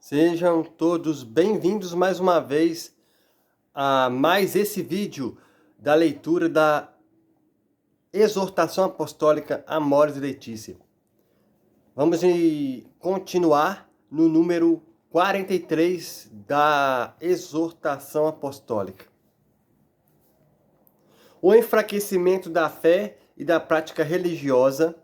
Sejam todos bem-vindos mais uma vez a mais esse vídeo da leitura da Exortação Apostólica Amoris Laetitia. Vamos continuar no número 43 da Exortação Apostólica. O enfraquecimento da fé e da prática religiosa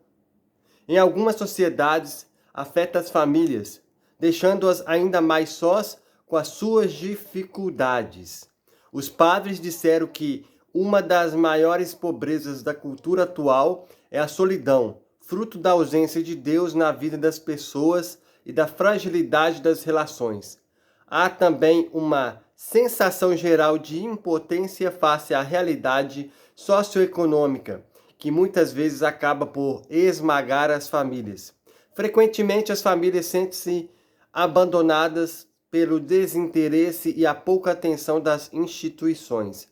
em algumas sociedades afeta as famílias, deixando-as ainda mais sós com as suas dificuldades. Os padres disseram que uma das maiores pobrezas da cultura atual é a solidão, fruto da ausência de Deus na vida das pessoas e da fragilidade das relações. Há também uma sensação geral de impotência face à realidade socioeconômica, que muitas vezes acaba por esmagar as famílias. Frequentemente, as famílias sentem-se abandonadas pelo desinteresse e a pouca atenção das instituições.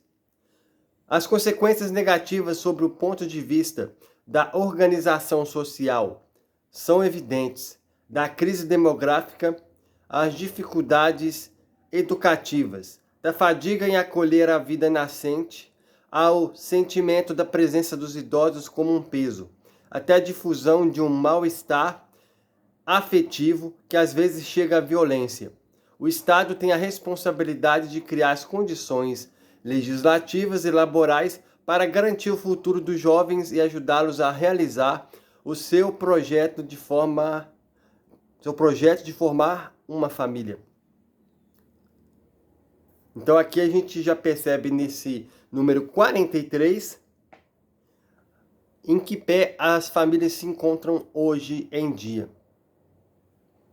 As consequências negativas sobre o ponto de vista da organização social são evidentes, da crise demográfica às dificuldades educativas, da fadiga em acolher a vida nascente, ao sentimento da presença dos idosos como um peso, até a difusão de um mal-estar afetivo que às vezes chega à violência. O Estado tem a responsabilidade de criar as condições legislativas e laborais para garantir o futuro dos jovens e ajudá-los a realizar o seu projeto de formar uma família. Então aqui a gente já percebe nesse número 43 em que pé as famílias se encontram hoje em dia.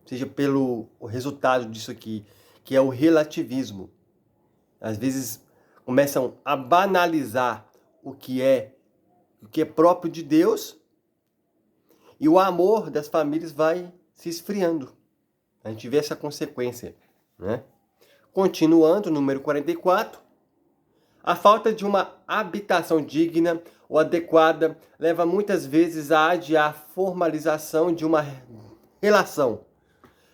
Seja pelo resultado disso aqui, que é o relativismo. Às vezes começam a banalizar o que é próprio de Deus e o amor das famílias vai se esfriando. A gente vê essa consequência, né? Continuando, número 44, a falta de uma habitação digna ou adequada leva muitas vezes a adiar a formalização de uma relação.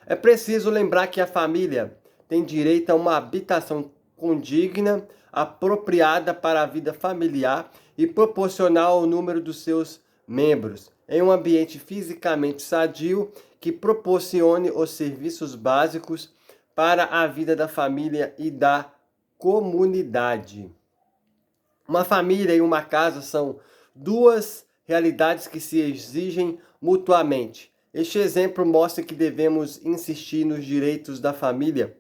É preciso lembrar que a família tem direito a uma habitação condigna, apropriada para a vida familiar e proporcional ao número dos seus membros, em um ambiente fisicamente sadio que proporcione os serviços básicos para a vida da família e da comunidade. Uma família e uma casa são duas realidades que se exigem mutuamente. Este exemplo mostra que devemos insistir nos direitos da família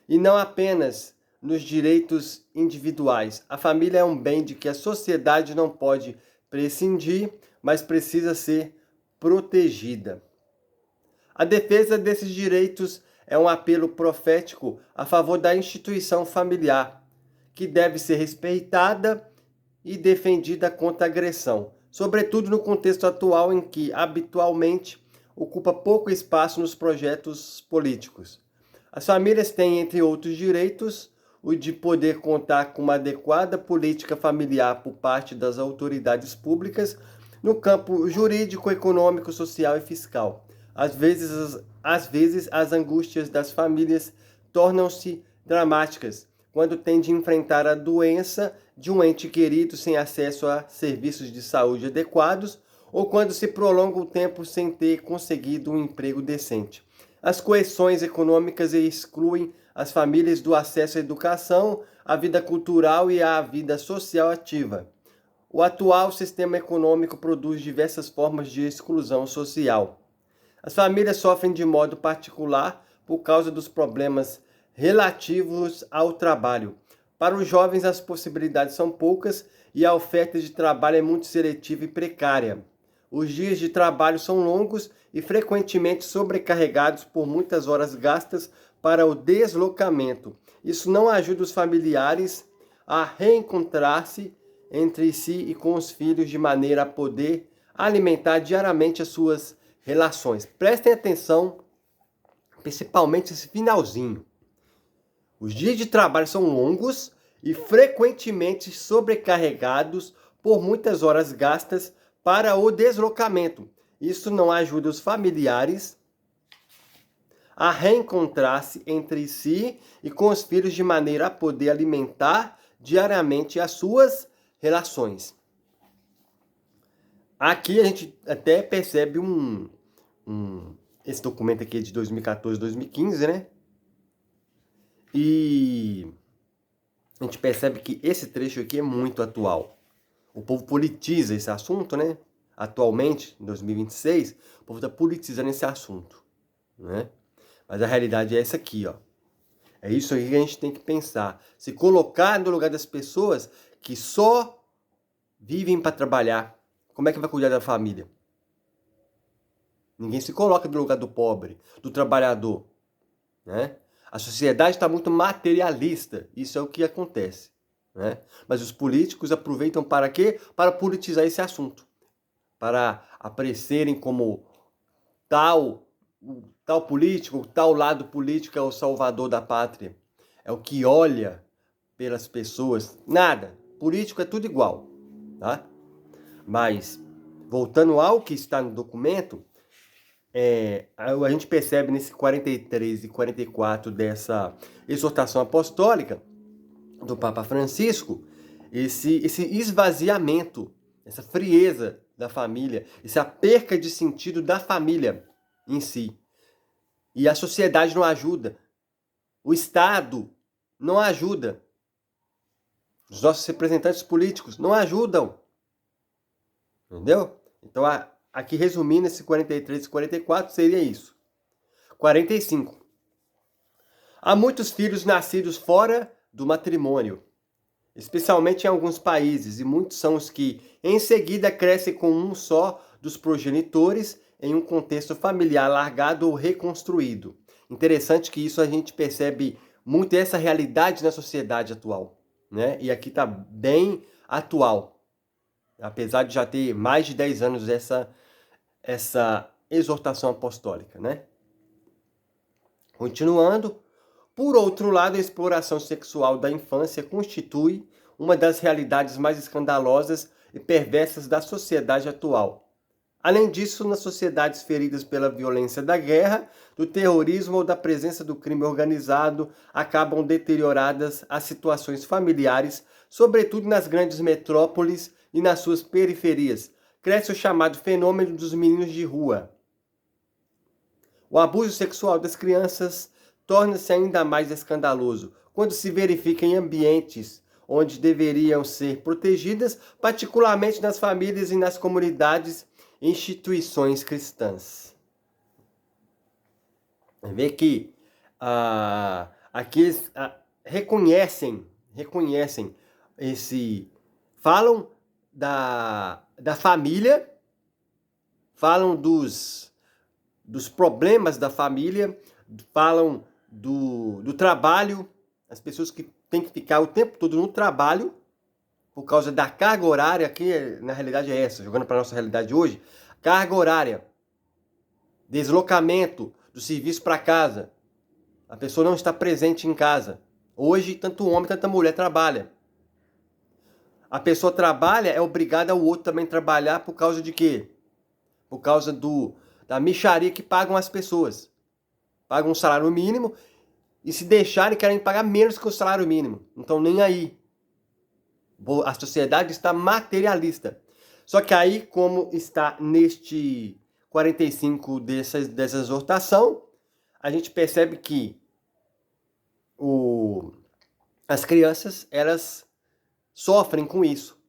e não apenas nos direitos individuais. A família é um bem de que a sociedade não pode prescindir, mas precisa ser protegida. A defesa desses direitos é um apelo profético a favor da instituição familiar, que deve ser respeitada e defendida contra a agressão, sobretudo no contexto atual em que, habitualmente, ocupa pouco espaço nos projetos políticos. As famílias têm, entre outros direitos, o de poder contar com uma adequada política familiar por parte das autoridades públicas no campo jurídico, econômico, social e fiscal. Às vezes as angústias das famílias tornam-se dramáticas quando têm de enfrentar a doença de um ente querido sem acesso a serviços de saúde adequados ou quando se prolonga o tempo sem ter conseguido um emprego decente. As coerções econômicas excluem as famílias do acesso à educação, à vida cultural e à vida social ativa. O atual sistema econômico produz diversas formas de exclusão social. As famílias sofrem de modo particular por causa dos problemas relativos ao trabalho. Para os jovens, as possibilidades são poucas e a oferta de trabalho é muito seletiva e precária. Os dias de trabalho são longos e frequentemente sobrecarregados por muitas horas gastas para o deslocamento. Isso não ajuda os familiares a reencontrar-se entre si e com os filhos de maneira a poder alimentar diariamente as suas relações. Prestem atenção, principalmente esse finalzinho. Os dias de trabalho são longos e frequentemente sobrecarregados por muitas horas gastas para o deslocamento. Isso não ajuda os familiares a reencontrar-se entre si e com os filhos de maneira a poder alimentar diariamente as suas relações. Aqui a gente até percebe esse documento aqui é de 2014, 2015, né? E a gente percebe que esse trecho aqui é muito atual. O povo politiza esse assunto, né? Atualmente, em 2026, o povo está politizando esse assunto, né? Mas a realidade é essa aqui, ó. É isso aí que a gente tem que pensar. Se colocar no lugar das pessoas que só vivem para trabalhar. Como é que vai cuidar da família? Ninguém se coloca no lugar do pobre, do trabalhador, né? A sociedade está muito materialista. Isso é o que acontece, né? Mas os políticos aproveitam para quê? Para politizar esse assunto. Para aparecerem como tal político, tal lado político é o salvador da pátria. É o que olha pelas pessoas. Nada. Político é tudo igual, tá? Mas, voltando ao que está no documento, a gente percebe nesse 43 e 44 dessa exortação apostólica do Papa Francisco, esse esvaziamento, essa frieza da família, essa perca de sentido da família em si. E a sociedade não ajuda. O Estado não ajuda. Os nossos representantes políticos não ajudam. Entendeu? Então, aqui resumindo esse 43 e 44 seria isso. 45. Há muitos filhos nascidos fora do matrimônio, especialmente em alguns países, e muitos são os que, em seguida, crescem com um só dos progenitores em um contexto familiar largado ou reconstruído. Interessante que isso a gente percebe muito essa realidade na sociedade atual, né? E aqui está bem atual, apesar de já ter mais de 10 anos essa exortação apostólica, né? Continuando, por outro lado, a exploração sexual da infância constitui uma das realidades mais escandalosas e perversas da sociedade atual. Além disso, nas sociedades feridas pela violência da guerra, do terrorismo ou da presença do crime organizado, acabam deterioradas as situações familiares, sobretudo nas grandes metrópoles e nas suas periferias. Cresce o chamado fenômeno dos meninos de rua. O abuso sexual das crianças torna-se ainda mais escandaloso quando se verifica em ambientes onde deveriam ser protegidas, particularmente nas famílias e nas comunidades e instituições cristãs. Vê que aqui reconhecem falam da família, falam dos problemas da família, falam do trabalho, as pessoas que têm que ficar o tempo todo no trabalho, por causa da carga horária, que na realidade é essa, jogando para a nossa realidade hoje, carga horária, deslocamento do serviço para casa, a pessoa não está presente em casa. Hoje, tanto o homem quanto a mulher trabalha. A pessoa trabalha, é obrigada ao outro também trabalhar por causa de quê? Por causa da mixaria que pagam as pessoas. Pagam um salário mínimo e se deixarem querem pagar menos que o salário mínimo. Não estão nem aí. A sociedade está materialista. Só que aí, como está neste 45 dessa exortação, a gente percebe que as crianças, elas sofrem com isso.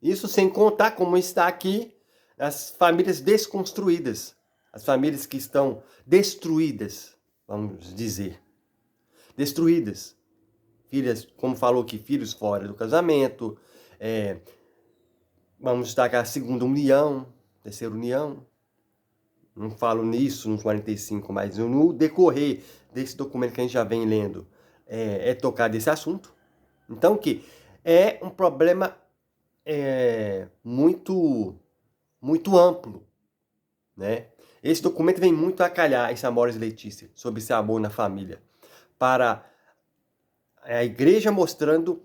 Isso sem contar, como está aqui, as famílias desconstruídas. As famílias que estão destruídas, vamos dizer. Destruídas. Filhas, como falou aqui, filhos fora do casamento, vamos destacar a segunda união, terceira união. Não falo nisso no 45, mas no decorrer desse documento que a gente já vem lendo, é tocar desse assunto. Então, que é um problema muito, muito amplo, né? Esse documento vem muito a calhar, esse Amoris Laetitia, sobre esse amor na família, para a igreja mostrando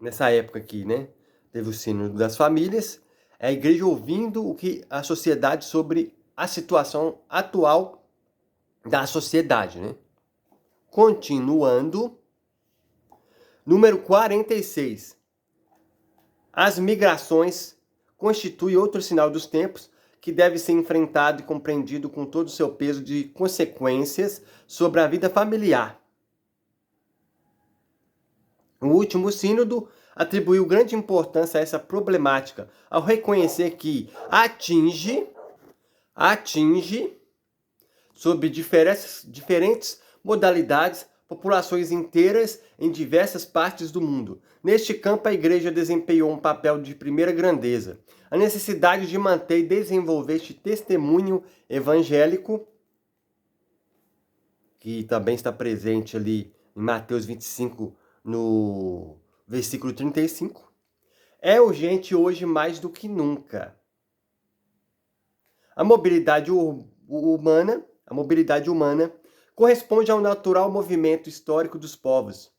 nessa época aqui, né? Teve o Sínodo das Famílias, a igreja ouvindo o que a sociedade sobre a situação atual da sociedade, né? Continuando, número 46. As migrações constituem outro sinal dos tempos que deve ser enfrentado e compreendido com todo o seu peso de consequências sobre a vida familiar. O último sínodo atribuiu grande importância a essa problemática, ao reconhecer que atinge sob diferentes modalidades, populações inteiras em diversas partes do mundo. Neste campo, a Igreja desempenhou um papel de primeira grandeza. A necessidade de manter e desenvolver este testemunho evangélico, que também está presente ali em Mateus 25, no versículo 35, é urgente hoje mais do que nunca. A mobilidade humana corresponde ao natural movimento histórico dos povos.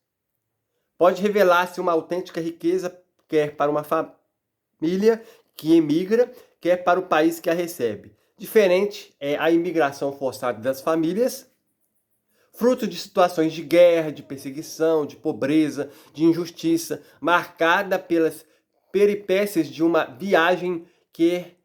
Pode revelar-se uma autêntica riqueza, quer para uma família que emigra, quer para o país que a recebe. Diferente é a imigração forçada das famílias, fruto de situações de guerra, de perseguição, de pobreza, de injustiça, marcada pelas peripécias de uma viagem que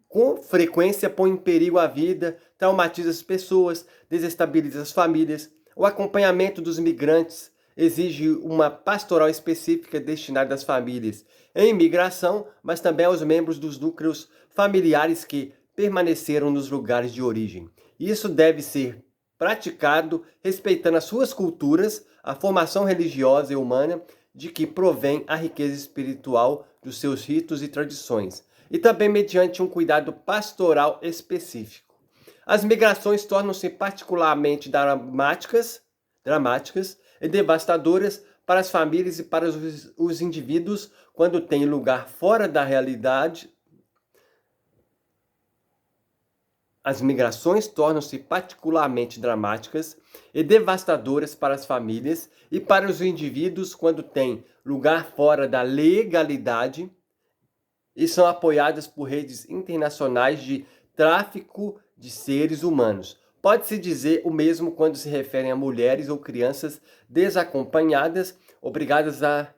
com frequência põe em perigo a vida, traumatiza as pessoas, desestabiliza as famílias. O acompanhamento dos migrantes exige uma pastoral específica destinada às famílias em migração, mas também aos membros dos núcleos familiares que permaneceram nos lugares de origem. Isso deve ser praticado respeitando as suas culturas, a formação religiosa e humana de que provém a riqueza espiritual dos seus ritos e tradições, e também mediante um cuidado pastoral específico. As migrações tornam-se particularmente dramáticas e devastadoras para as famílias e para os indivíduos quando têm lugar fora da realidade. As migrações tornam-se particularmente dramáticas e devastadoras para as famílias e para os indivíduos quando têm lugar fora da legalidade e são apoiadas por redes internacionais de tráfico de seres humanos. Pode-se dizer o mesmo quando se referem a mulheres ou crianças desacompanhadas, obrigadas a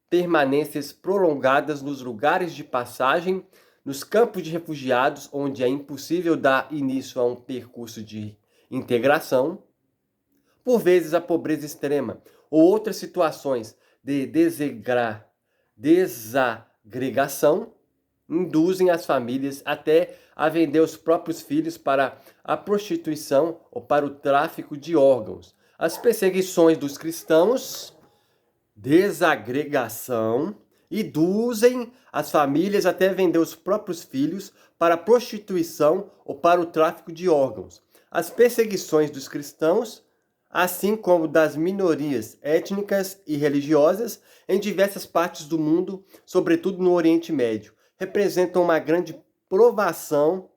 permanências prolongadas nos lugares de passagem, nos campos de refugiados, onde é impossível dar início a um percurso de integração, por vezes a pobreza extrema ou outras situações de desagregação induzem as famílias até a vender os próprios filhos para a prostituição ou para o tráfico de órgãos. As perseguições dos cristãos, desagregação, induzem as famílias até vender os próprios filhos para a prostituição ou para o tráfico de órgãos. As perseguições dos cristãos, assim como das minorias étnicas e religiosas em diversas partes do mundo, sobretudo no Oriente Médio, representam uma grande provação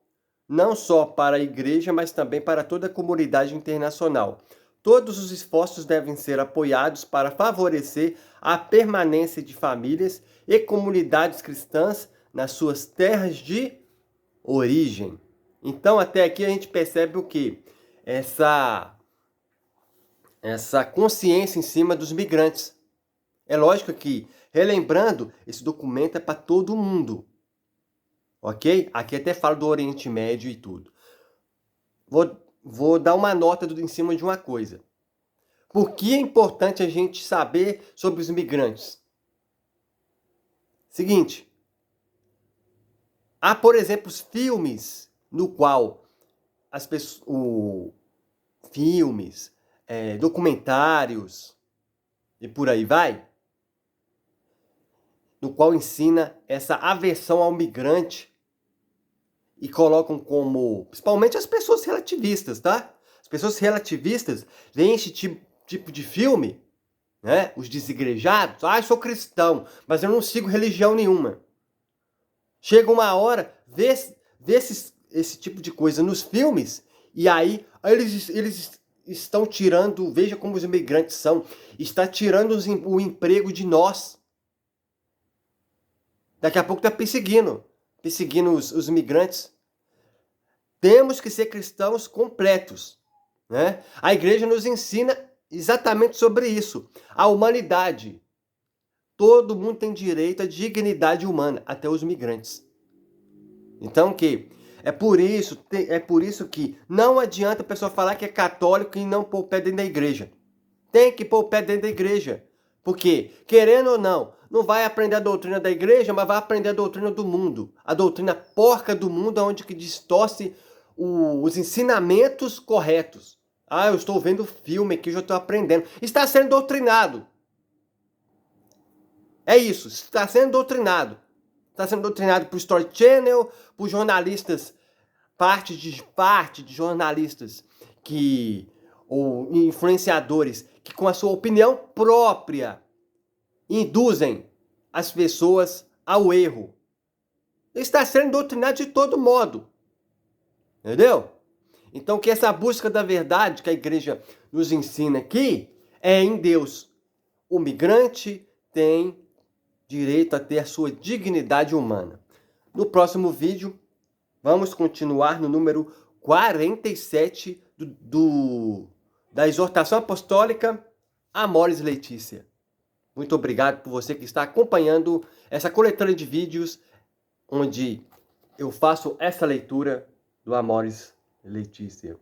não só para a Igreja, mas também para toda a comunidade internacional. Todos os esforços devem ser apoiados para favorecer a permanência de famílias e comunidades cristãs nas suas terras de origem. Então, até aqui a gente percebe o quê? Essa consciência em cima dos migrantes. É lógico que, relembrando, esse documento é para todo mundo. Ok? Aqui até falo do Oriente Médio e tudo. Vou dar uma nota em cima de uma coisa. Por que é importante a gente saber sobre os migrantes? Seguinte. Há, por exemplo, filmes no qual as pessoas... documentários e por aí vai, no qual ensina essa aversão ao migrante e colocam como, principalmente as pessoas relativistas, tá? As pessoas relativistas veem esse tipo de filme, né? Os desigrejados, eu sou cristão, mas eu não sigo religião nenhuma. Chega uma hora, vê esse tipo de coisa nos filmes, e aí eles estão tirando, veja como os imigrantes são, está tirando o emprego de nós. Daqui a pouco está perseguindo os imigrantes. Temos que ser cristãos completos, né? A igreja nos ensina exatamente sobre isso. A humanidade. Todo mundo tem direito à dignidade humana, até os migrantes. Então é por isso que não adianta a pessoa falar que é católico e não pôr o pé dentro da igreja. Tem que pôr o pé dentro da igreja. Porque, querendo ou não vai aprender a doutrina da igreja, mas vai aprender a doutrina do mundo. A doutrina porca do mundo, onde que distorce os ensinamentos corretos. Ah, eu estou vendo filme aqui, já estou aprendendo. Está sendo doutrinado. É isso, está sendo doutrinado. Está sendo doutrinado por Story Channel, por jornalistas, parte de jornalistas ou influenciadores que com a sua opinião própria induzem as pessoas ao erro. Está sendo doutrinado de todo modo. Entendeu? Então que essa busca da verdade que a igreja nos ensina aqui é em Deus. O migrante tem direito a ter a sua dignidade humana. No próximo vídeo, vamos continuar no número 47 da exortação apostólica Amoris Laetitia. Muito obrigado por você que está acompanhando essa coletânea de vídeos onde eu faço essa leitura do Amoris Laetitia.